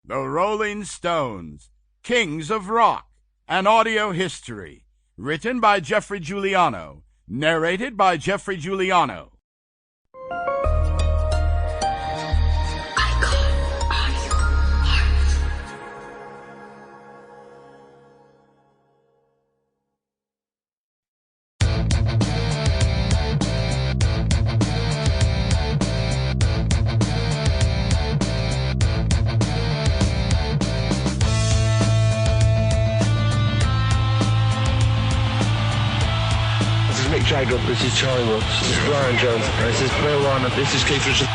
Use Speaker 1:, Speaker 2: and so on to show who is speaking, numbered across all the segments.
Speaker 1: The Rolling Stones, Kings of Rock, an audio history. Written by Geoffrey Giuliano. Narrated by Geoffrey Giuliano.
Speaker 2: Jagger, this is Charlie Watts, this is Brian Jones, this is Bill Warner, this is Keith Richards.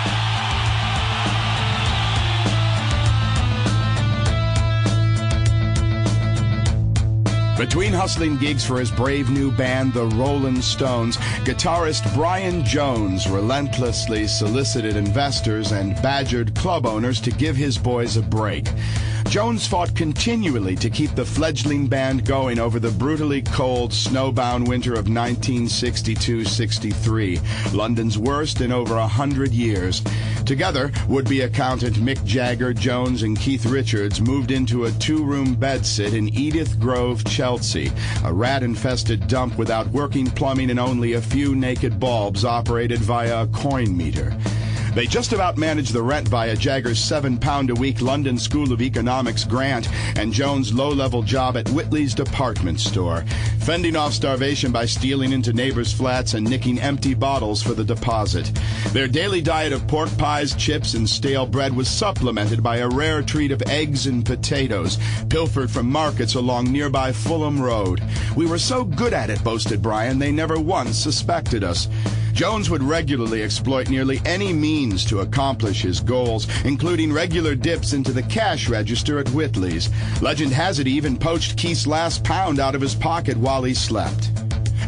Speaker 1: Between hustling gigs for his brave new band, the Rolling Stones, guitarist Brian Jones relentlessly solicited investors and badgered club owners to give his boys a break. Jones fought continually to keep the fledgling band going over the brutally cold, snowbound winter of 1962-63, London's worst in over 100 years. Together, would-be accountant Mick Jagger, Jones, and Keith Richards moved into a two-room bedsit in Edith Grove, Chelsea, a rat-infested dump without working plumbing and only a few naked bulbs operated via a coin meter. They just about managed the rent via Jagger's £7-a-week London School of Economics grant and Jones' low-level job at Whitley's department store, fending off starvation by stealing into neighbors' flats and nicking empty bottles for the deposit. Their daily diet of pork pies, chips, and stale bread was supplemented by a rare treat of eggs and potatoes, pilfered from markets along nearby Fulham Road. "We were so good at it," boasted Brian, "they never once suspected us." Jones would regularly exploit nearly any means to accomplish his goals, including regular dips into the cash register at Whitley's. Legend has it he even poached Keith's last pound out of his pocket while he slept.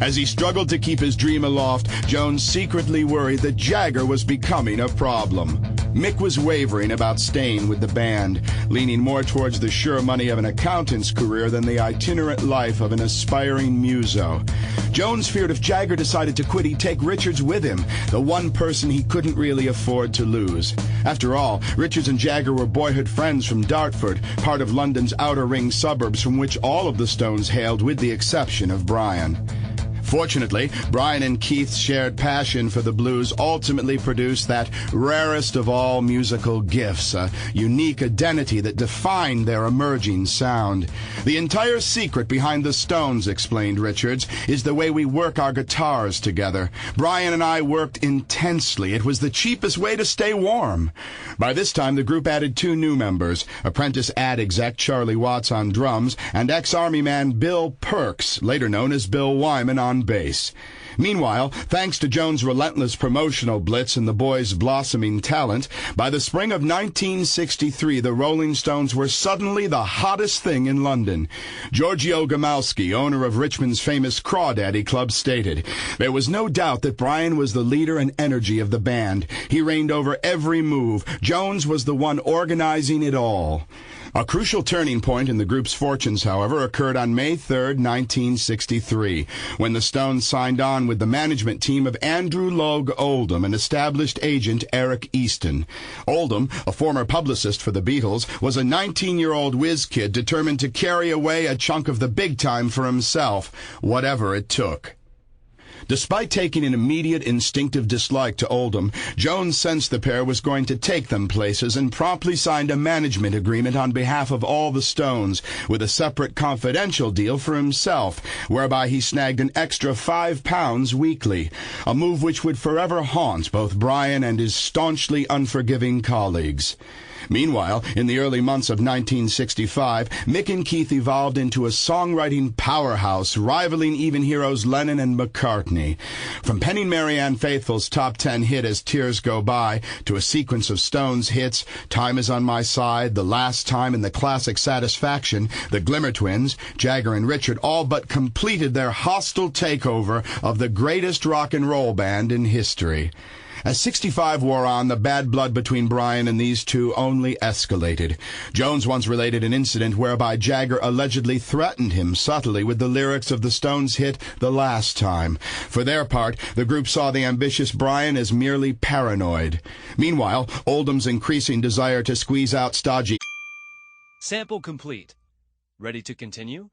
Speaker 1: As he struggled to keep his dream aloft, Jones secretly worried that Jagger was becoming a problem. Mick was wavering about staying with the band, leaning more towards the sure money of an accountant's career than the itinerant life of an aspiring muso. Jones feared if Jagger decided to quit, he'd take Richards with him, the one person he couldn't really afford to lose. After all, Richards and Jagger were boyhood friends from Dartford, part of London's outer ring suburbs from which all of the Stones hailed with the exception of Brian. Fortunately, Brian and Keith's shared passion for the blues ultimately produced that rarest of all musical gifts, a unique identity that defined their emerging sound. "The entire secret behind the Stones," explained Richards, "is the way we work our guitars together. Brian and I worked intensely. It was the cheapest way to stay warm." By this time, the group added two new members, apprentice ad exec Charlie Watts on drums and ex-Army man Bill Perks, later known as Bill Wyman, on bass. Meanwhile, thanks to Jones' relentless promotional blitz and the boys' blossoming talent, by the spring of 1963, the Rolling Stones were suddenly the hottest thing in London. Giorgio Gamalski, owner of Richmond's famous Crawdaddy Club, stated, "There was no doubt that Brian was the leader and energy of the band. He reigned over every move. Jones was the one organizing it all." A crucial turning point in the group's fortunes, however, occurred on May 3, 1963, when the Stones signed on with the management team of Andrew Logue Oldham and established agent Eric Easton. Oldham, a former publicist for the Beatles, was a 19-year-old whiz kid determined to carry away a chunk of the big time for himself, whatever it took. Despite taking an immediate instinctive dislike to Oldham, Jones sensed the pair was going to take them places and promptly signed a management agreement on behalf of all the Stones, with a separate confidential deal for himself, whereby he snagged an extra £5 weekly, a move which would forever haunt both Brian and his staunchly unforgiving colleagues. Meanwhile, in the early months of 1965, Mick and Keith evolved into a songwriting powerhouse, rivaling even heroes Lennon and McCartney. From penning Marianne Faithfull's top 10 hit As Tears Go By, to a sequence of Stones hits, Time Is on My Side, The Last Time, and the classic Satisfaction, the Glimmer Twins, Jagger and Richard, all but completed their hostile takeover of the greatest rock and roll band in history. As 65 wore on, the bad blood between Brian and these two only escalated. Jones once related an incident whereby Jagger allegedly threatened him subtly with the lyrics of the Stones' hit The Last Time. For their part, the group saw the ambitious Brian as merely paranoid. Meanwhile, Oldham's increasing desire to squeeze out stodgy
Speaker 3: Sample complete. Ready to continue?